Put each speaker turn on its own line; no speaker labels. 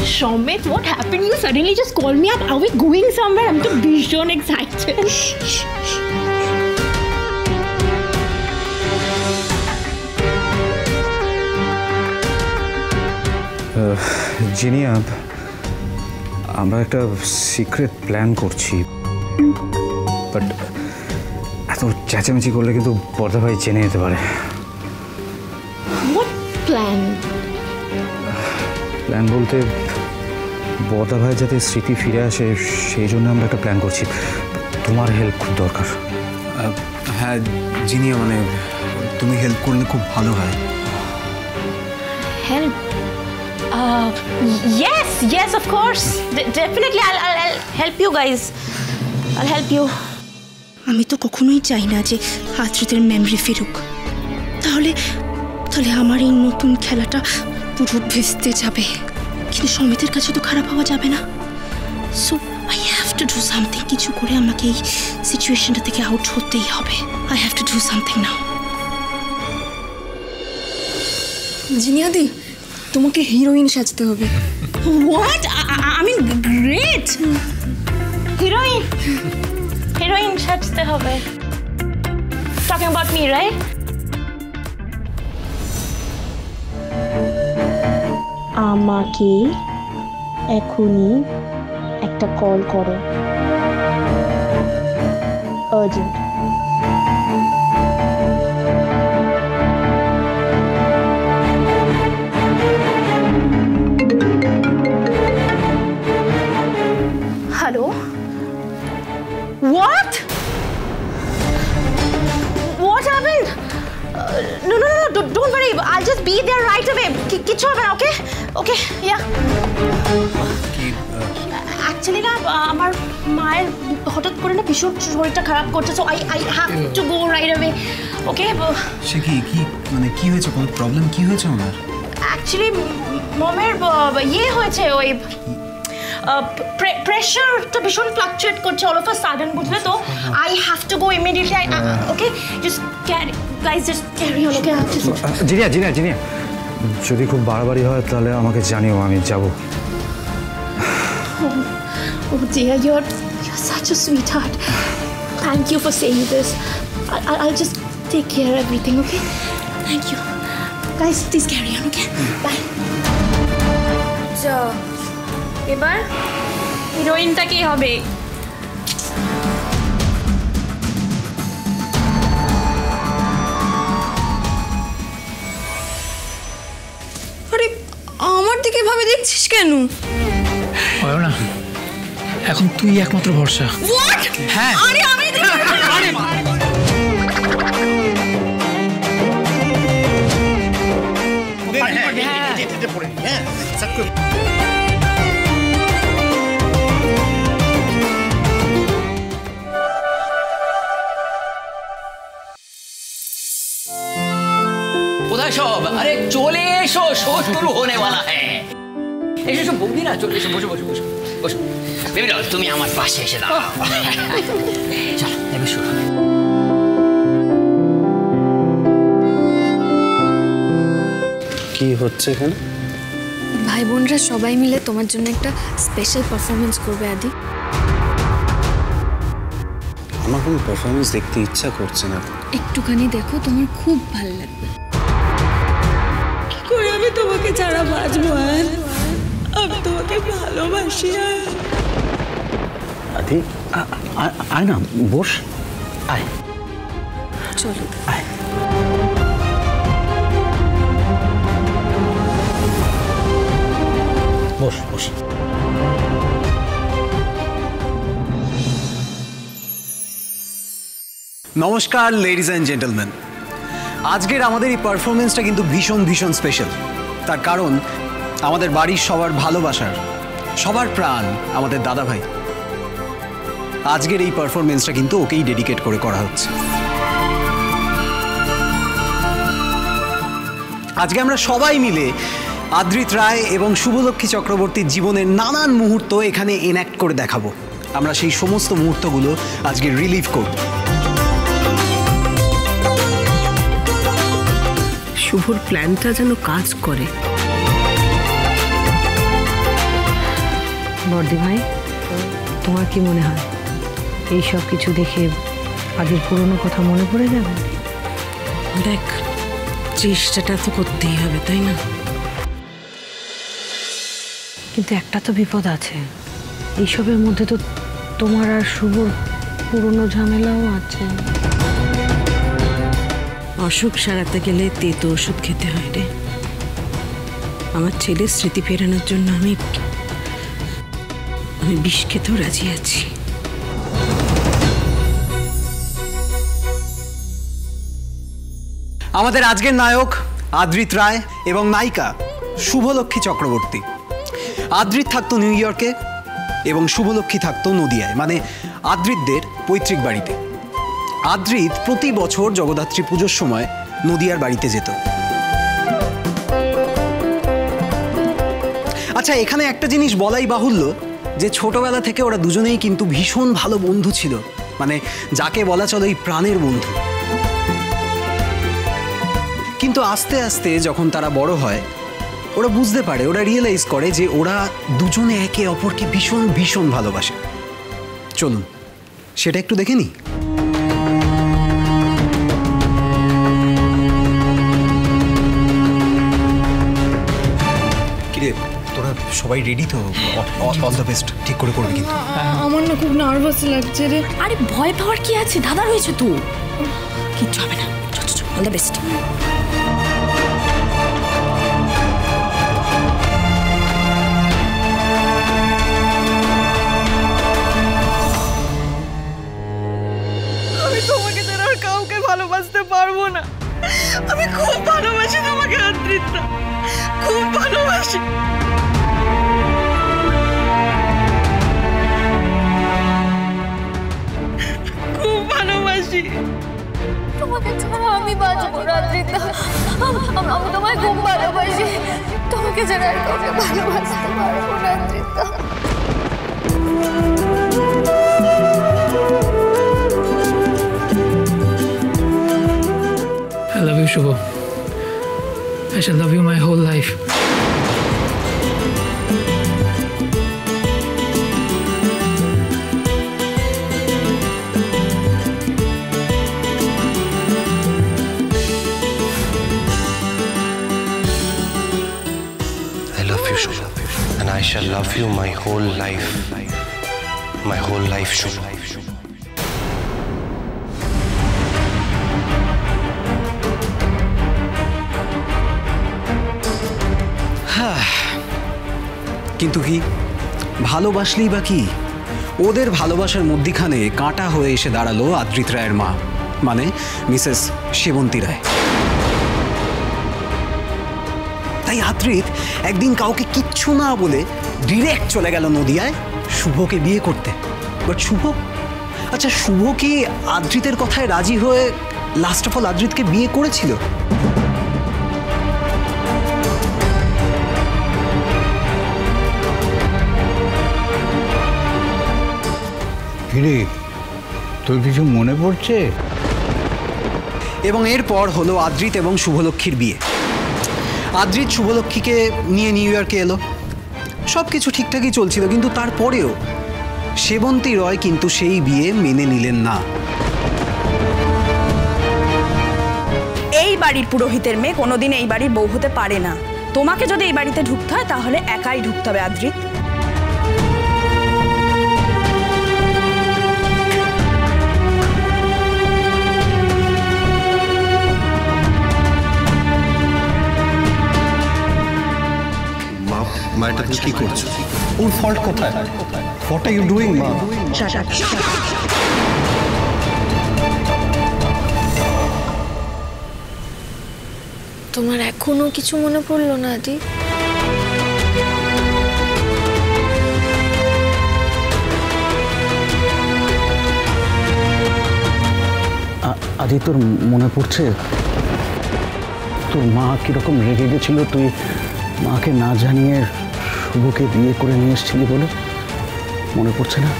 Shomit, what happened? You suddenly just called me up. Are we going somewhere? I'm too beyond excited.
Jinia, আমরা একটা secret plan করছি, but এত চেঁচামেচি করলে কিন্তু বর্দা ভাই জেনে যেতে পারে।
What plan?
প্ল্যান বলতে বর্দা ভাই যাতে স্মৃতি ফিরে আসে সেই জন্য আমরা একটা প্ল্যান করছি। তোমার হেল্প খুব দরকার।
হ্যাঁ জিনিয়া, মানে তুমি হেল্প করলে খুব ভালো হয়।
Help? Yes, of course. Definitely, I'll help you guys. I'll help you.
আমি তো কখনোই চাই না যে আদ্রিতের মেমরি ফিরুক। তাহলে আমার এই নতুন খেলাটা পুরো ভেস্তে যাবে। কিন্তু সমিতের কাছে তো খারাপ হওয়া যাবে না। So I have to do something. কিছু করে আমাকে এই সিচুয়েশনটা থেকে আউট হতেই হবে। I have to do something now.
জিনিয়াদি, তোমাকে হিরোইন সাজতে হবে।
What? I mean great.
Heroine সাজতে হবে। Talking about me, right? আমাকে এখনই একটা কল করো, urgent. Hello? What happened? No, don't worry. I'll just be there right away. Kichu হবে না, okay? Yeah. Actually না, আমার মায়ের হঠাৎ করে না ভীষণ শরীরটা খারাপ করছে, so I have to go right away. Okay?
সে কি মানে কি হয়েছে? কোনো প্রবলেম কি হয়েছে ওনার?
Actually মমের ইয়ে হয়েছে, ওই প্রেশারটা ভীষণ ফ্লাকচুয়েট করছে all of a sudden, বুঝলে তো? I have to go immediately. Okay? Just carry on, okay?
Jinia, যদি খুব বাড়াবাড়ি হয় তাহলে আমাকে জানিও, আমি যাব।
Oh dear, you're such a sweetheart. Thank you for saying this. I'll just take care of everything, okay? Thank you. Guys, please carry on, okay? Bye.
এবার হিরোইনটা কি হবে? আরে আমার দিকে ভাবে দেখছিস কেন?
হয় না, এখন তুই একমাত্র ভরসা।
হোয়াট?
হ্যাঁ।
আরে আমি
কোথায় সব? আরে চলে এসো, শো শুরু होने वाला है। এসো বৌদি না, চলে এসো, বসো। বেবি ডল, তুমি আমার পাশে এসে দাও। চলো এবার শুরু।
কি হচ্ছে এখানে?
ভাই বোনরা সবাই মিলে তোমার জন্য একটা স্পেশাল পারফরমেন্স করবে আদি।
আমার কোনো পারফরমেন্স দেখতে ইচ্ছা করছে না।
একটুখানি দেখো, তোমার খুব ভালো লাগবে।
কি করে আমি তোমাকে ছাড়া বাঁচবো? আমি তোমাকে ভালোবাসি।
আদি, আয় না, বস, আয়।
চলো
আয়। বস।
নমস্কার লেডিজ অ্যান্ড জেন্টলম্যান, আজকের আমাদের এই পারফরমেন্সটা কিন্তু ভীষণ স্পেশাল। তার কারণ আমাদের বাড়ির সবার ভালোবাসার, সবার প্রাণ আমাদের দাদা ভাই। আজকের এই পারফরমেন্সটা কিন্তু ওকেই ডেডিকেট করে করা হচ্ছে। আজকে আমরা সবাই মিলে আদ্রিত রায় এবং শুভলক্ষ্মী চক্রবর্তীর জীবনের নানান মুহূর্ত এখানে এনঅ্যাক্ট করে দেখাবো। আমরা সেই সমস্ত মুহূর্তগুলো আজকে রিলিভ করব।
শুভর প্ল্যানটা যেন কাজ করে। বর্দি ভাই, তোমার কি মনে হয় এই সব কিছু দেখে আদির পুরনো কথা মনে পড়ে যাবে?
দেখ, চেষ্টাটা তো করতেই হবে, তাই না?
কিন্তু একটা তো বিপদ আছে, এইসবের মধ্যে তো তোমার আর শুভর পুরনো ঝামেলাও আছে।
অসুখ সারাতে গেলে তেতো ওষুধ খেতে হয় রে। আমার ছেলের স্মৃতি ফেরানোর জন্য আমি বিষ খেতেও রাজি আছি।
আমাদের আজকের নায়ক আদ্রিত রায় এবং নায়িকা শুভলক্ষ্মী চক্রবর্তী। আদ্রিত থাকতো নিউ ইয়র্কে এবং শুভলক্ষ্মী থাকতো নদিয়ায়, মানে আদ্রিতদের পৈতৃক বাড়িতে। আদ্রিত প্রতি বছর জগদ্ধাত্রী পুজোর সময় নদিয়ার বাড়িতে যেত। আচ্ছা, এখানে একটা জিনিস বলাই বাহুল্য যে ছোটবেলা থেকে ওরা দুজনেই কিন্তু ভীষণ ভালো বন্ধু ছিল, মানে যাকে বলা চলে এই প্রাণের বন্ধু। কিন্তু আস্তে আস্তে যখন তারা বড় হয়, ওরা বুঝতে পারে, ওরা রিয়েলাইজ করে যে ওরা দুজনে একে অপরকে ভীষণ ভীষণ ভালোবাসে। চলুন সেটা একটু দেখে নিই। কিরে, তোরা সবাই রেডি তো? অল দ্য বেস্ট, ঠিক করে করবি কিন্তু।
আমার না খুব নার্ভাস লাগছে রে।
আরে ভয় পাওয়ার কি আছে, দাদা রয়েছে তো, কিচ্ছু হবে না। All the best.
আমি তোমাকে ছাড়া আর কাউকে ভালোবাসতে পারবো না। আমি খুব ভালোবাসি তোমাকে আদ্রিতা, খুব ভালোবাসি। খুব ভালোবাসি
তোমাকে ছাড়া আমি বাঁচবো না আদ্রিতা। আমি তোমায় খুব ভালোবাসি, তোমাকে ছাড়া আর কাউকে ভালোবাসতে পারবো না Adrita.
I love you, Shubho. I shall love you my whole life.
I love you, Shubho, and I shall love you my whole life. My whole life, Shubho.
কিন্তু কি ভালোবাসলেই বা কি? ওদের ভালোবাসার মধ্যিখানে কাঁটা হয়ে এসে দাঁড়ালো আদ্রিত রায়ের মা, মানে মিসেস সেবন্তী রায়। তাই আদ্রিত একদিন কাউকে কিচ্ছু না বলে ডিরেক্ট চলে গেল নদিয়ায় শুভকে বিয়ে করতে। বাট শুভ, আচ্ছা শুভ কি আদ্রিতের কথায় রাজি হয়ে লাস্ট অফ অল আদ্রিতকে বিয়ে করেছিল?
কিরে, তোর কিছু মনে পড়ছে?
এবং এরপর হলো আদ্রিত এবং শুভলক্ষ্মীর বিয়ে। আদ্রিত শুভলক্ষ্মীকে নিয়ে নিউ ইয়র্কে এলো, সব কিছু ঠিকঠাকই চলছিল, কিন্তু তারপরেও সেবন্তী রয় কিন্তু সেই বিয়ে মেনে নিলেন না।
এই বাড়ির পুরোহিতের মেয়ে কোনোদিন এই বাড়ির বউ হতে পারে না। তোমাকে যদি এই বাড়িতে ঢুকতে হয় তাহলে একাই ঢুকতে হবে আদ্রিত।
মা, এটা তুমি কি করছো? ওর ফল্ট কোথায়? হোয়াট আর ইউ ডুইং মা?
তোমার এখনো কিছু মনে পড়লো না আদি?
আদি, তোর মনে পড়ছে তোর মা কিরকম রেগে গেছিল তুই মাকে না জানিয়ে শুভকে বিয়ে করে নিয়ে এসেছিলি বলে? মনে পড়ছে না?